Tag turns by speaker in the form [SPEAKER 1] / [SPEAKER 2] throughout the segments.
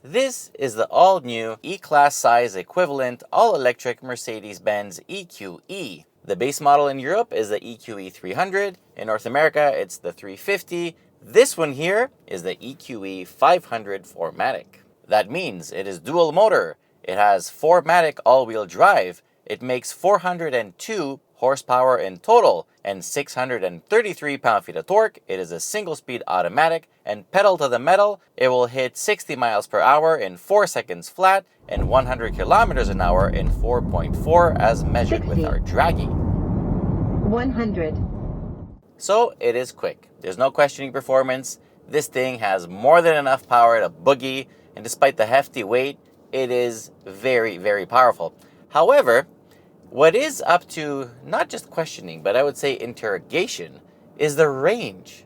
[SPEAKER 1] This is the all-new E-Class size equivalent all-electric Mercedes-Benz EQE. The base model in Europe is the EQE 300. In North America, it's the 350. This one here is the EQE 500 4MATIC. That means it is dual motor. It has 4MATIC all-wheel drive. It makes 402 horsepower in total and 633 pound-feet of torque. It is a single-speed automatic, and pedal to the metal, it will hit 60 miles per hour in 4 seconds flat and 100 kilometers an hour in 4.4 as measured
[SPEAKER 2] 60.
[SPEAKER 1] with our Dragy.
[SPEAKER 2] 100.
[SPEAKER 1] So it is quick. There's no questioning performance. This thing has more than enough power to boogie, and despite the hefty weight, it is very, very powerful. However, what is up to not just questioning, but I would say interrogation, is the range.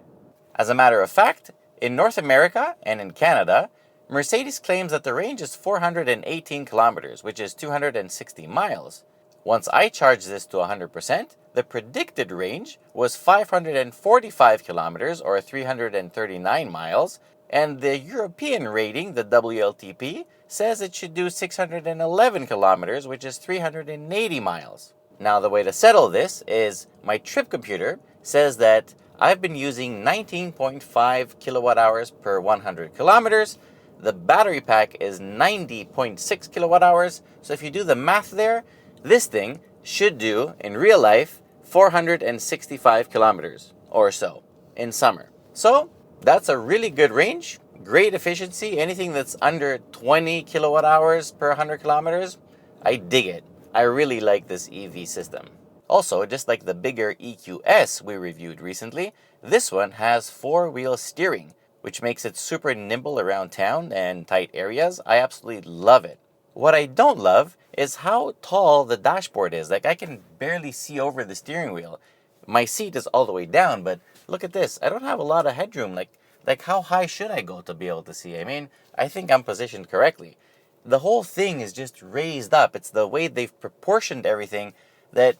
[SPEAKER 1] As a matter of fact, in North America and in Canada, Mercedes claims that the range is 418 kilometers, which is 260 miles. Once I charged this to 100%, the predicted range was 545 kilometers or 339 miles, and the European rating, the WLTP, says it should do 611 kilometers, which is 380 miles. Now, the way to settle this is my trip computer says that I've been using 19.5 kilowatt hours per 100 kilometers. The battery pack is 90.6 kilowatt hours. So if you do the math there, this thing should do, in real life, 465 kilometers or so in summer. So that's a really good range, great efficiency. Anything that's under 20 kilowatt hours per 100 kilometers, I dig it. I really like this EV system. Also, just like the bigger EQS we reviewed recently, this one has 4-wheel steering, which makes it super nimble around town and tight areas. I absolutely love it. What I don't love is how tall the dashboard is. Like, I can barely see over the steering wheel. My seat is all the way down, but look at this. I don't have a lot of headroom. Like how high should I go to be able to see? I mean, I think I'm positioned correctly. The whole thing is just raised up. It's the way they've proportioned everything that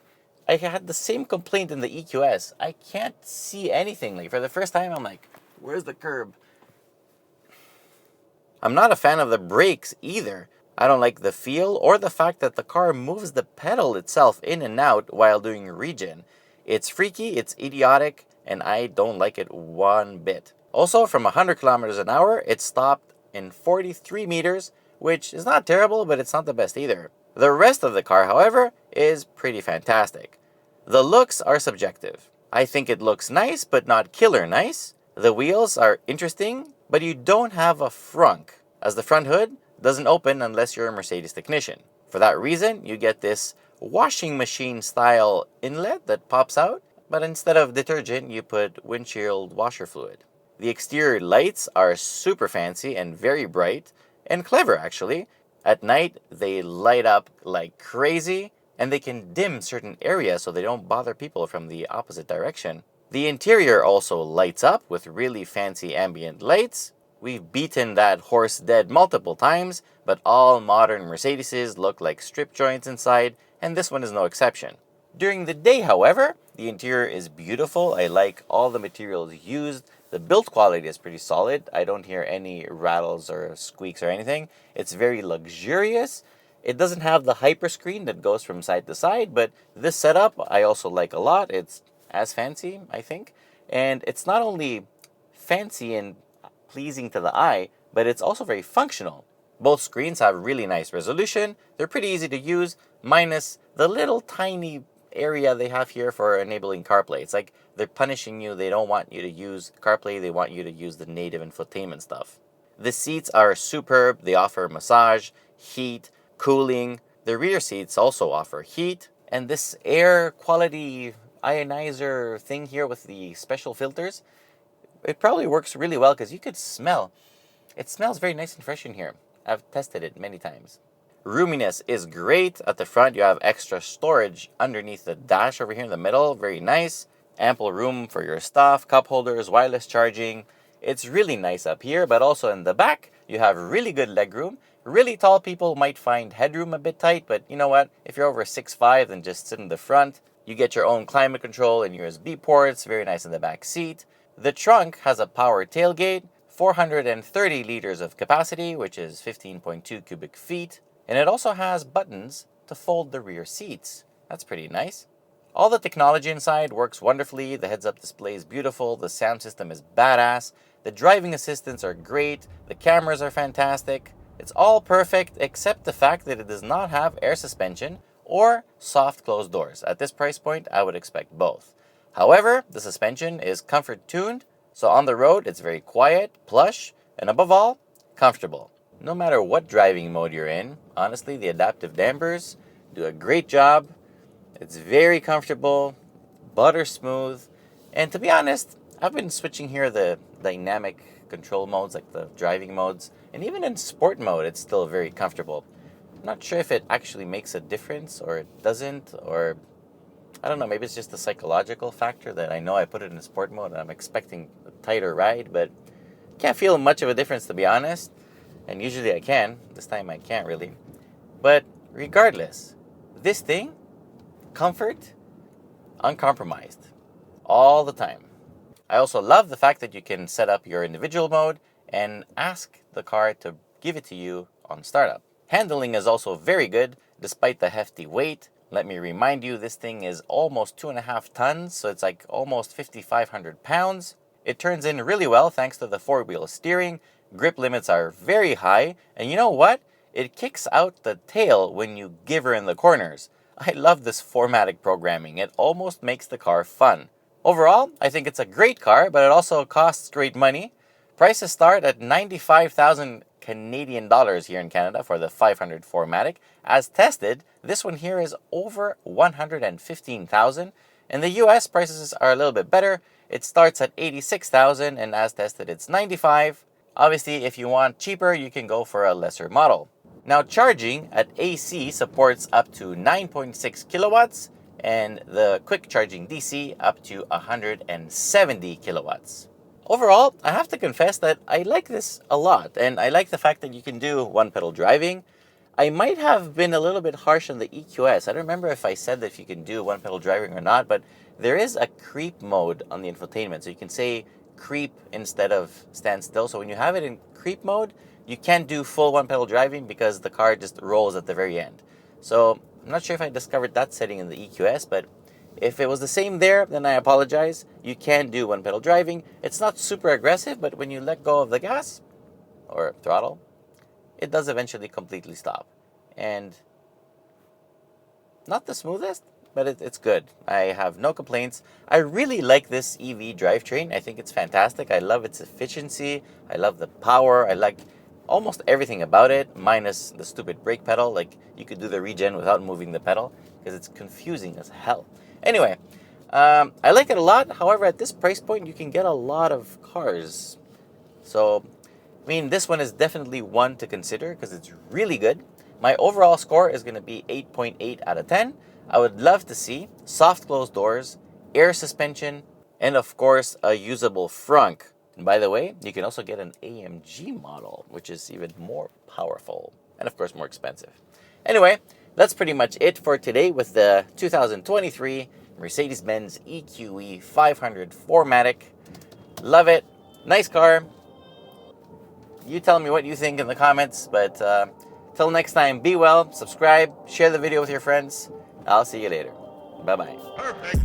[SPEAKER 1] I had the same complaint in the EQS. I can't see anything. Like, for the first time, I'm like, where's the curb? I'm not a fan of the brakes either. I don't like the feel or the fact that the car moves the pedal itself in and out while doing regen. It's freaky, it's idiotic, and I don't like it one bit. Also, from 100 kilometers an hour, it stopped in 43 meters, which is not terrible, but it's not the best either. The rest of the car, however, is pretty fantastic. The looks are subjective. I think it looks nice, but not killer nice. The wheels are interesting, but you don't have a frunk, as the front hood doesn't open unless you're a Mercedes technician. For that reason, you get this washing machine style inlet that pops out, but instead of detergent, you put windshield washer fluid. The exterior lights are super fancy and very bright, and clever actually. At night, they light up like crazy, and they can dim certain areas so they don't bother people from the opposite direction. The interior also lights up with really fancy ambient lights. We've beaten that horse dead multiple times, but all modern Mercedeses look like strip joints inside, and this one is no exception. During the day, however, the interior is beautiful. I like all the materials used. The build quality is pretty solid. I don't hear any rattles or squeaks or anything. It's very luxurious. It doesn't have the hyper screen that goes from side to side, but this setup I also like a lot. It's as fancy, I think. And it's not only fancy and pleasing to the eye, but it's also very functional. Both screens have really nice resolution. They're pretty easy to use, minus the little tiny area they have here for enabling CarPlay. It's like they're punishing you. They don't want you to use CarPlay. They want you to use the native infotainment stuff. The seats are superb. They offer massage, heat, cooling. The rear seats also offer heat. And this air quality ionizer thing here with the special filters, it probably works really well because you could smell. It smells very nice and fresh in here. I've tested it many times. Roominess is great. At the front, you have extra storage underneath the dash over here in the middle. Very nice. Ample room for your stuff, cup holders, wireless charging. It's really nice up here, but also in the back, you have really good legroom. Really tall people might find headroom a bit tight, but you know what? If you're over 6'5", then just sit in the front. You get your own climate control and USB ports. Very nice in the back seat. The trunk has a power tailgate, 430 liters of capacity, which is 15.2 cubic feet, and it also has buttons to fold the rear seats. That's pretty nice. All the technology inside works wonderfully. The heads-up display is beautiful, the sound system is badass, the driving assistants are great, the cameras are fantastic. It's all perfect except the fact that it does not have air suspension or soft closed doors. At this price point, I would expect both. However, the suspension is comfort tuned, so on the road it's very quiet, plush, and above all, comfortable. No matter what driving mode you're in, honestly, the adaptive dampers do a great job. It's very comfortable, butter smooth, and to be honest, I've been switching here the dynamic control modes, like the driving modes, and even in sport mode, it's still very comfortable. I'm not sure if it actually makes a difference or it doesn't, or I don't know, maybe it's just a psychological factor that I know I put it in sport mode and I'm expecting a tighter ride, but can't feel much of a difference to be honest. And usually I can. This time I can't really. But regardless, this thing, comfort, uncompromised, all the time. I also love the fact that you can set up your individual mode and ask the car to give it to you on startup. Handling is also very good despite the hefty weight. Let me remind you, this thing is almost 2.5 tons, so it's like almost 5,500 pounds. It turns in really well thanks to the four-wheel steering. Grip limits are very high, and you know what? It kicks out the tail when you give her in the corners. I love this 4MATIC programming. It almost makes the car fun. Overall, I think it's a great car, but it also costs great money. Prices start at 95,000 Canadian dollars here in Canada for the 500 4MATIC. As tested, this one here is over 115,000. In the US, prices are a little bit better. It starts at 86,000, and as tested, it's 95. Obviously, if you want cheaper, you can go for a lesser model. Now, charging at AC supports up to 9.6 kilowatts, and the quick charging DC up to 170 kilowatts. Overall, I have to confess that I like this a lot, and I like the fact that you can do one-pedal driving. I might have been a little bit harsh on the EQS. I don't remember if I said that if you can do one-pedal driving or not, but there is a creep mode on the infotainment, so you can say creep instead of stand still. So when you have it in creep mode, you can't do full one-pedal driving because the car just rolls at the very end. So I'm not sure if I discovered that setting in the EQS, but if it was the same there, then I apologize. You can do one-pedal driving. It's not super aggressive, but when you let go of the gas or throttle, it does eventually completely stop. And not the smoothest, but it's good. I have no complaints. I really like this EV drivetrain. I think it's fantastic. I love its efficiency. I love the power. I like almost everything about it, minus the stupid brake pedal. Like, you could do the regen without moving the pedal because it's confusing as hell. Anyway, I like it a lot. However, at this price point, you can get a lot of cars. So, I mean, this one is definitely one to consider because it's really good. My overall score is going to be 8.8 out of 10. I would love to see soft closed doors, air suspension, and of course, a usable frunk. And by the way, you can also get an AMG model, which is even more powerful and of course more expensive. Anyway, that's pretty much it for today with the 2023 Mercedes-Benz EQE 500 4MATIC. Love it. Nice car. You tell me what you think in the comments, but till next time, be well, subscribe, share the video with your friends. I'll see you later. Bye-bye.
[SPEAKER 3] Perfect.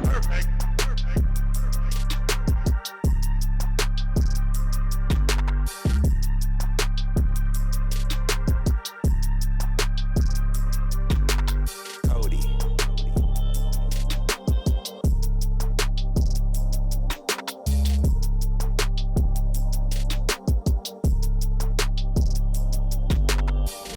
[SPEAKER 3] Perfect.